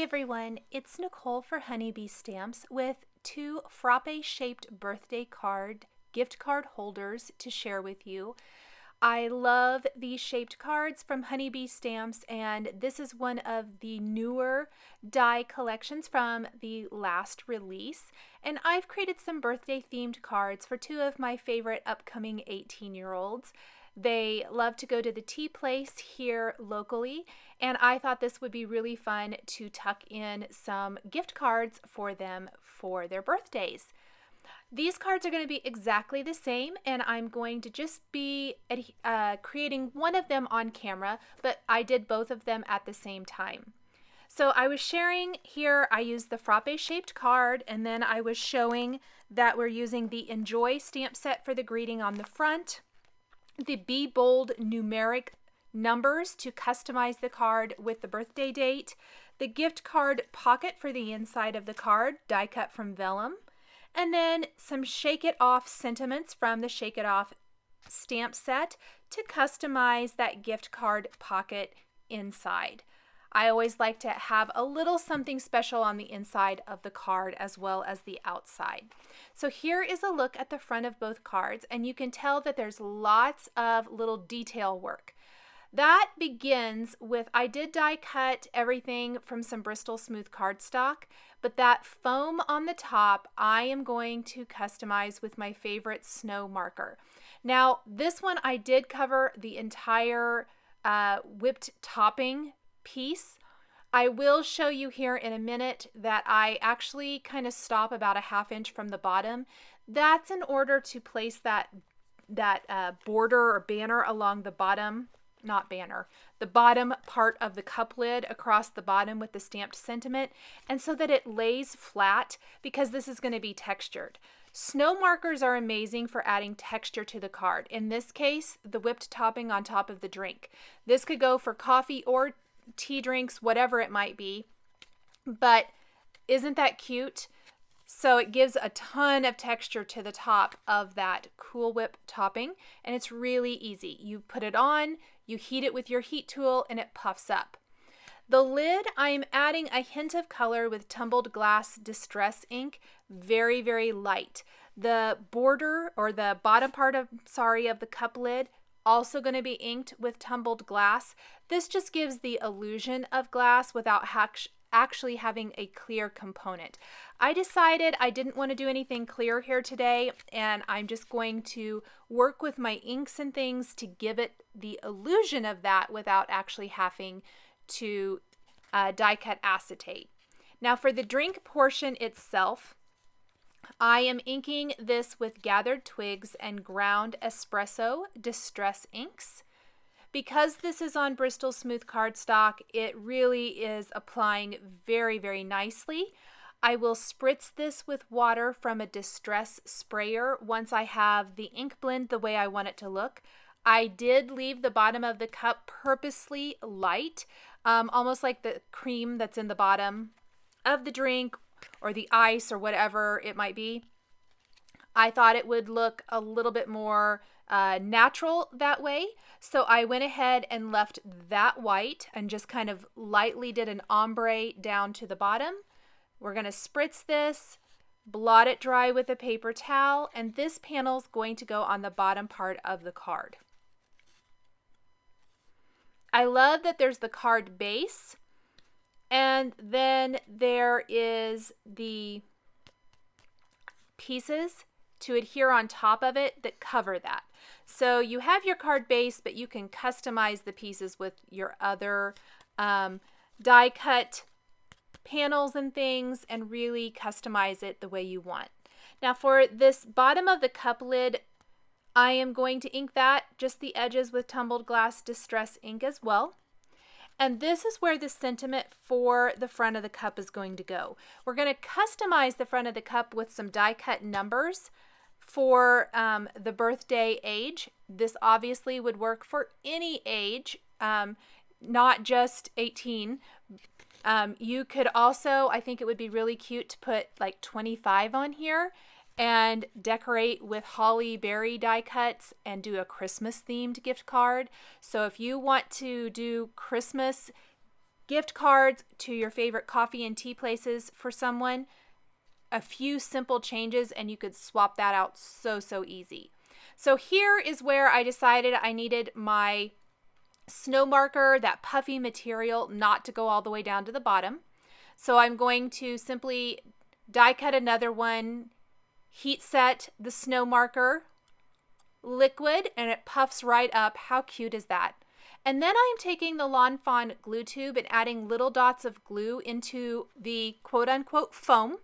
everyone, it's Nicole for Honeybee Stamps with two Frappe shaped birthday gift card holders to share with you. I love these shaped cards from Honeybee Stamps, and this is one of the newer die collections from the last release. And I've created some birthday themed cards for two of my favorite upcoming 18-year-olds. They love to go to the tea place here locally, and I thought this would be really fun to tuck in some gift cards for them for their birthdays. These cards are going to be exactly the same, and I'm going to just be creating one of them on camera, but I did both of them at the same time. So I was sharing here, I used the Frappe shaped card, and then I was showing that we're using the Enjoy stamp set for the greeting on the front, the Be Bold numeric numbers to customize the card with the birthday date, the gift card pocket for the inside of the card, die cut from vellum, and then some Shake It Off sentiments from the Shake It Off stamp set to customize that gift card pocket inside. I always like to have a little something special on the inside of the card as well as the outside. So here is a look at the front of both cards, and you can tell that there's lots of little detail work. That begins with, I did die cut everything from some BRISTOL smooth cardstock, but that foam on the top I am going to customize with my favorite snow marker. Now this one I did cover the entire whipped topping piece. I will show you here in a minute that I actually kind of stop about a ½ inch from the bottom. That's in order to place that border or banner along the bottom, not banner, the bottom part of the cup lid across the bottom with the stamped sentiment, and so that it lays flat because this is going to be textured. Snow markers are amazing for adding texture to the card. In this case, the whipped topping on top of the drink. This could go for coffee or tea drinks, whatever it might be, but isn't that cute? So it gives a ton of texture to the top of that Cool Whip topping, and it's really easy. You put it on, you heat it with your heat tool, and it puffs up. The lid, I'm adding a hint of color with Tumbled Glass Distress ink, very, very light. The border, or the bottom part of the cup lid, also going to be inked with tumbled glass. This just gives the illusion of glass without actually having a clear component. I decided I didn't want to do anything clear here today, and I'm just going to work with my inks and things to give it the illusion of that without actually having to die cut acetate. Now for the drink portion itself, I am inking this with Gathered Twigs and Ground Espresso Distress inks. Because this is on BRISTOL smooth cardstock, it really is applying very, very nicely. I will spritz this with water from a distress sprayer once I have the ink blend the way I want it to look. I did leave the bottom of the cup purposely light, almost like the cream that's in the bottom of the drink or the ice or whatever it might be. I thought it would look a little bit more natural that way. So I went ahead and left that white and just kind of lightly did an ombre down to the bottom. We're going to spritz this, blot it dry with a paper towel, and this panel is going to go on the bottom part of the card. I love that there's the card base, and then there is the pieces to adhere on top of it that cover that. So you have your card base, but you can customize the pieces with your other die cut panels and things and really customize it the way you want. Now for this bottom of the cup lid, I am going to ink that, just the edges, with Tumbled Glass Distress ink as well. And this is where the sentiment for the front of the cup is going to go. We're going to customize the front of the cup with some die cut numbers for the birthday age. This obviously would work for any age, not just 18. You could also, I think it would be really cute to put like 25 on here and decorate with holly berry die cuts and do a Christmas themed gift card. So if you want to do Christmas gift cards to your favorite coffee and tea places for someone. A few simple changes and you could swap that out so easy. So here is where I decided I needed my snow marker, that puffy material, not to go all the way down to the bottom. So I'm going to simply die cut another one, heat set the snow marker liquid, and it puffs right up. How cute is that? And then I'm taking the Lawn Fawn glue tube and adding little dots of glue into the quote-unquote foam.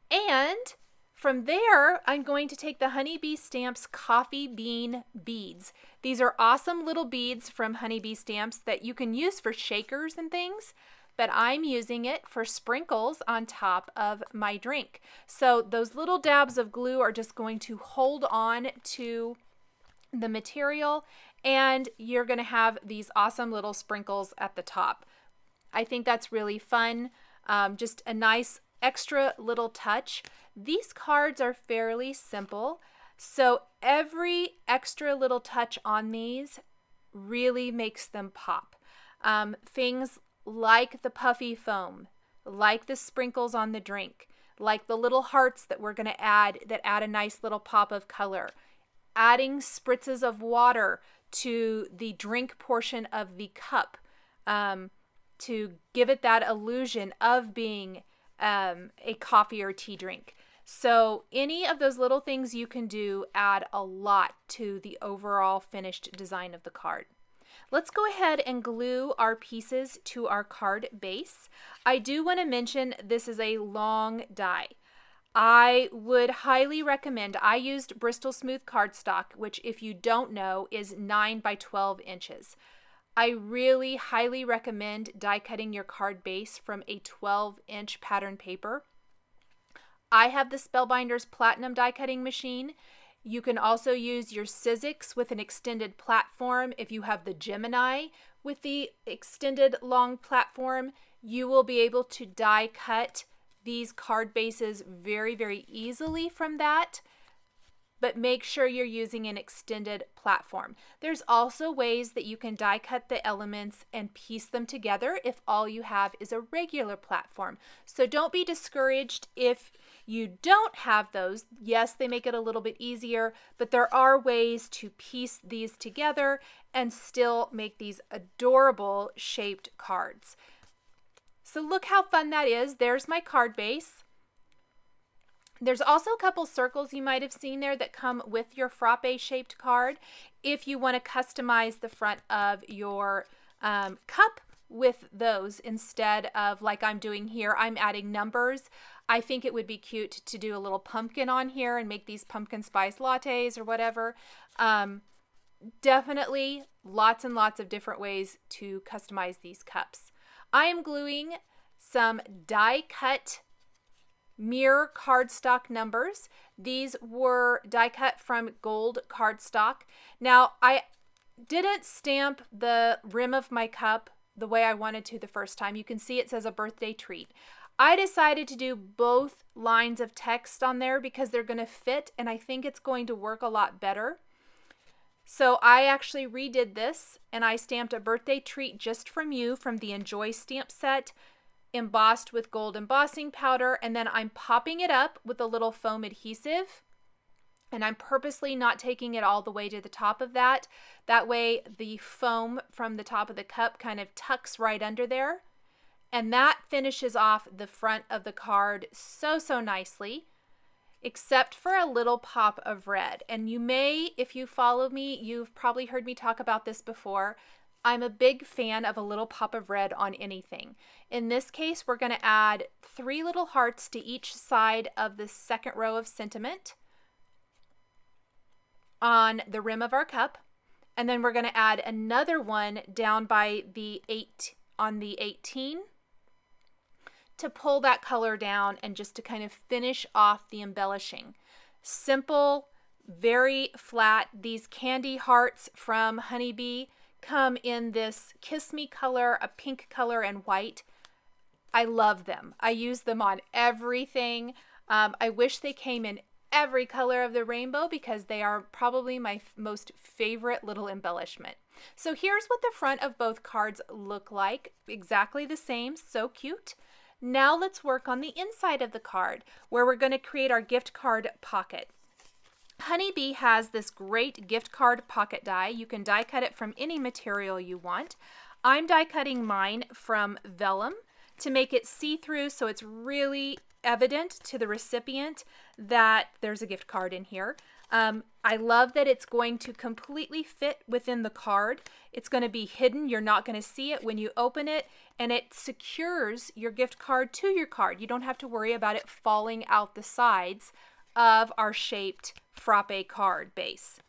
And from there, I'm going to take the Honeybee Stamps Coffee Bean Beads. These are awesome little beads from Honeybee Stamps that you can use for shakers and things, but I'm using it for sprinkles on top of my drink. So those little dabs of glue are just going to hold on to the material, and you're going to have these awesome little sprinkles at the top. I think that's really fun. Just a nice extra little touch. These cards are fairly simple, so every extra little touch on these really makes them pop. Things like the puffy foam, like the sprinkles on the drink, like the little hearts that we're going to add that add a nice little pop of color, adding spritzes of water to the drink portion of the cup to give it that illusion of being a coffee or tea drink. So any of those little things you can do add a lot to the overall finished design of the card. Let's go ahead and glue our pieces to our card base. I do want to mention this is a long die. I would highly recommend, I used Bristol Smooth Cardstock, which if you don't know is 9 by 12 inches. I really highly recommend die cutting your card base from a 12-inch pattern paper. I have the Spellbinders Platinum die cutting machine. You can also use your Sizzix with an extended platform. If you have the Gemini with the extended long platform, you will be able to die cut these card bases very easily from that. But make sure you're using an extended platform. There's also ways that you can die cut the elements and piece them together if all you have is a regular platform. So don't be discouraged if you don't have those. Yes, they make it a little bit easier, but there are ways to piece these together and still make these adorable shaped cards. So look how fun that is. There's my card base. There's also a couple circles you might have seen there that come with your Frappe shaped card if you want to customize the front of your cup with those instead of like I'm doing here. I'm adding numbers. I think it would be cute to do a little pumpkin on here and make these pumpkin spice lattes or whatever. Definitely lots and lots of different ways to customize these cups. I am gluing some die cut mirror cardstock numbers. These were die cut from gold cardstock. Now, I didn't stamp the rim of my cup the way I wanted to the first time. You can see it says a birthday treat. I decided to do both lines of text on there because they're going to fit, and I think it's going to work a lot better. So I actually redid this, and I stamped a birthday treat just from you from the Enjoy stamp set, embossed with gold embossing powder, and then I'm popping it up with a little foam adhesive, and I'm purposely not taking it all the way to the top of that. That way the foam from the top of the cup kind of tucks right under there, and that finishes off the front of the card so nicely, except for a little pop of red. And you may, if you follow me, you've probably heard me talk about this before. I'm a big fan of a little pop of red on anything. In this case, we're going to add 3 little hearts to each side of the second row of sentiment on the rim of our cup. And then we're going to add another one down by the 8 on the 18 to pull that color down and just to kind of finish off the embellishing. Simple, very flat. These candy hearts from Honeybee come in this Kiss Me color, a pink color, and white. I love them. I use them on everything. I wish they came in every color of the rainbow because they are probably my most favorite little embellishment. So here's what the front of both cards look like. Exactly the same, so cute. Now let's work on the inside of the card where we're going to create our gift card pocket. Honeybee has this great gift card pocket die. You can die cut it from any material you want. I'm die cutting mine from vellum to make it see-through so it's really evident to the recipient that there's a gift card in here. I love that it's going to completely fit within the card. It's going to be hidden. You're not going to see it when you open it, and it secures your gift card to your card. You don't have to worry about it falling out the sides of our shaped Frappe card base.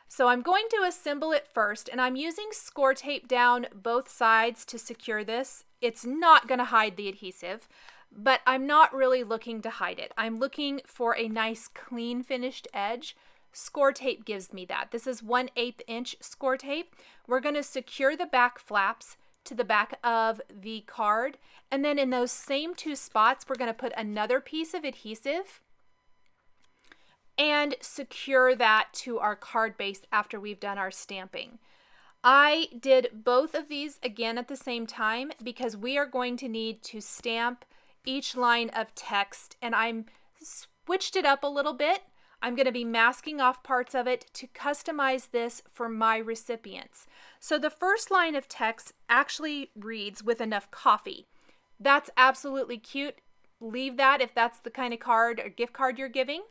So I'm going to assemble it first, and I'm using score tape down both sides to secure this. It's not going to hide the adhesive, but I'm not really looking to hide it. I'm looking for a nice clean finished edge. Score tape gives me that. This is 1/8 inch score tape. We're going to secure the back flaps to the back of the card, and then in those same two spots, we're going to put another piece of adhesive and secure that to our card base after we've done our stamping. I did both of these again at the same time because we are going to need to stamp each line of text, and I'm switched it up a little bit. I'm going to be masking off parts of it to customize this for my recipients. So the first line of text actually reads, "with enough coffee." That's absolutely cute. Leave that if that's the kind of card or gift card you're giving.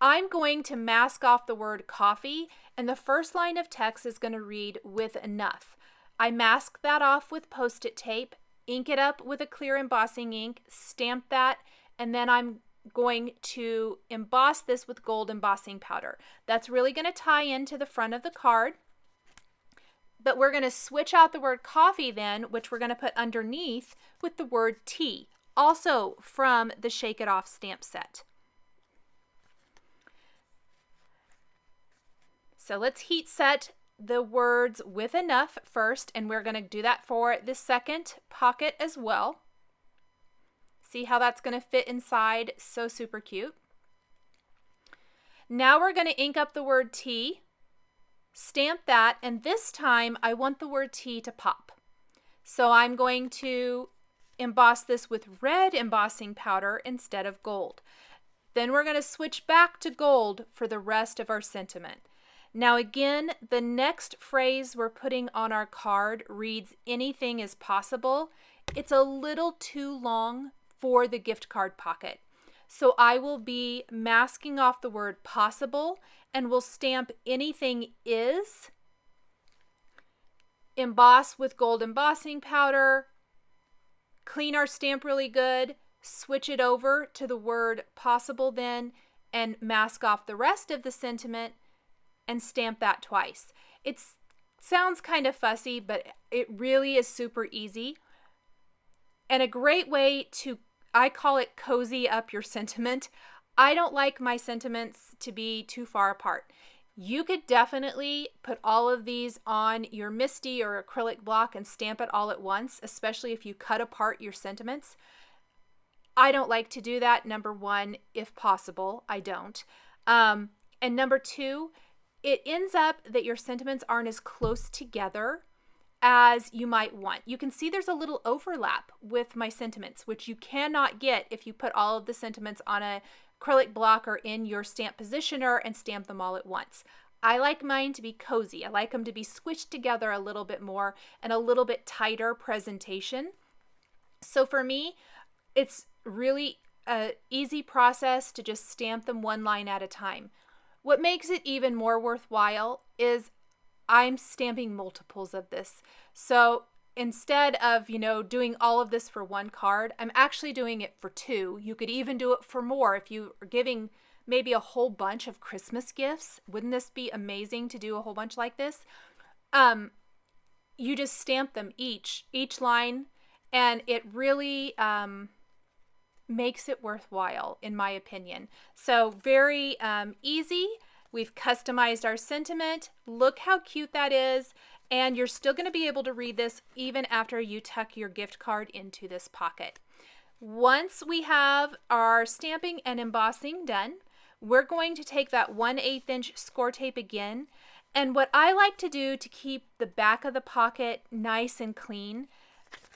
I'm going to mask off the word coffee, and the first line of text is going to read "with enough." I mask that off with Post-it tape, ink it up with a clear embossing ink, stamp that, and then I'm going to emboss this with gold embossing powder. That's really going to tie into the front of the card, but we're going to switch out the word coffee then, which we're going to put underneath with the word tea, also from the Shake It Off stamp set. So let's heat set the words "with enough" first, and we're going to do that for the second pocket as well. See how that's going to fit inside? So super cute. Now we're going to ink up the word tea, stamp that, and this time I want the word tea to pop. So I'm going to emboss this with red embossing powder instead of gold. Then we're going to switch back to gold for the rest of our sentiment. Now again, the next phrase we're putting on our card reads "anything is possible." It's a little too long for the gift card pocket. So I will be masking off the word "possible" and will stamp "anything is," emboss with gold embossing powder, clean our stamp really good, switch it over to the word "possible" then, and mask off the rest of the sentiment and stamp that twice. It sounds kind of fussy, but it really is super easy. And a great way to, I call it cozy up your sentiment. I don't like my sentiments to be too far apart. You could definitely put all of these on your Misty or acrylic block and stamp it all at once, especially if you cut apart your sentiments. I don't like to do that. Number one, if possible, I don't. And number two, it ends up that your sentiments aren't as close together as you might want. You can see there's a little overlap with my sentiments, which you cannot get if you put all of the sentiments on a acrylic block or in your stamp positioner and stamp them all at once. I like mine to be cozy. I like them to be squished together a little bit more and a little bit tighter presentation. So for me, it's really an easy process to just stamp them one line at a time. What makes it even more worthwhile is I'm stamping multiples of this. So instead of, doing all of this for one card, I'm actually doing it for two. You could even do it for more if you are giving maybe a whole bunch of Christmas gifts. Wouldn't this be amazing to do a whole bunch like this? You just stamp them each line, and it really makes it worthwhile, in my opinion. So very easy. We've customized our sentiment. Look how cute that is. And you're still going to be able to read this even after you tuck your gift card into this pocket. Once we have our stamping and embossing done, we're going to take that 1/8 inch score tape again. And what I like to do to keep the back of the pocket nice and clean,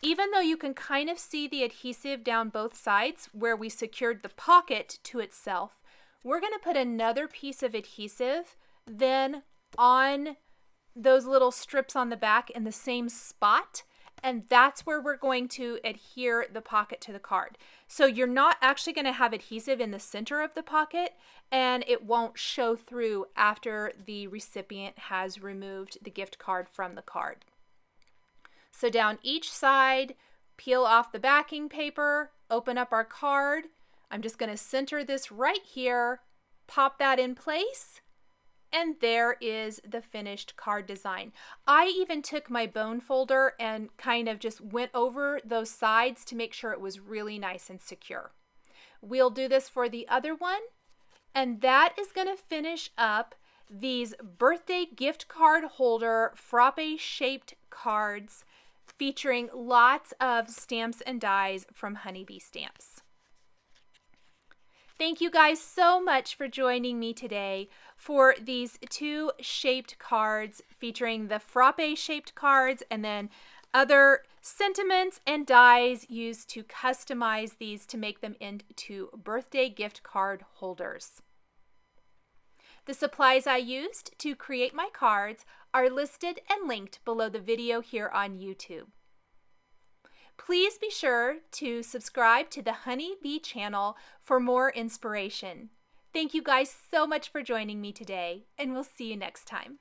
even though you can kind of see the adhesive down both sides where we secured the pocket to itself, we're going to put another piece of adhesive then on those little strips on the back in the same spot, and that's where we're going to adhere the pocket to the card. So you're not actually going to have adhesive in the center of the pocket, and it won't show through after the recipient has removed the gift card from the card. So down each side, peel off the backing paper, open up our card. I'm just going to center this right here, pop that in place, and there is the finished card design. I even took my bone folder and kind of just went over those sides to make sure it was really nice and secure. We'll do this for the other one, and that is going to finish up these birthday gift card holder Frappe shaped cards featuring lots of stamps and dies from Honeybee Stamps. Thank you guys so much for joining me today for these 2 shaped cards featuring the Frappe shaped cards and then other sentiments and dies used to customize these to make them into birthday gift card holders. The supplies I used to create my cards are listed and linked below the video here on YouTube. Please be sure to subscribe to the Honeybee channel for more inspiration. Thank you guys so much for joining me today, and we'll see you next time.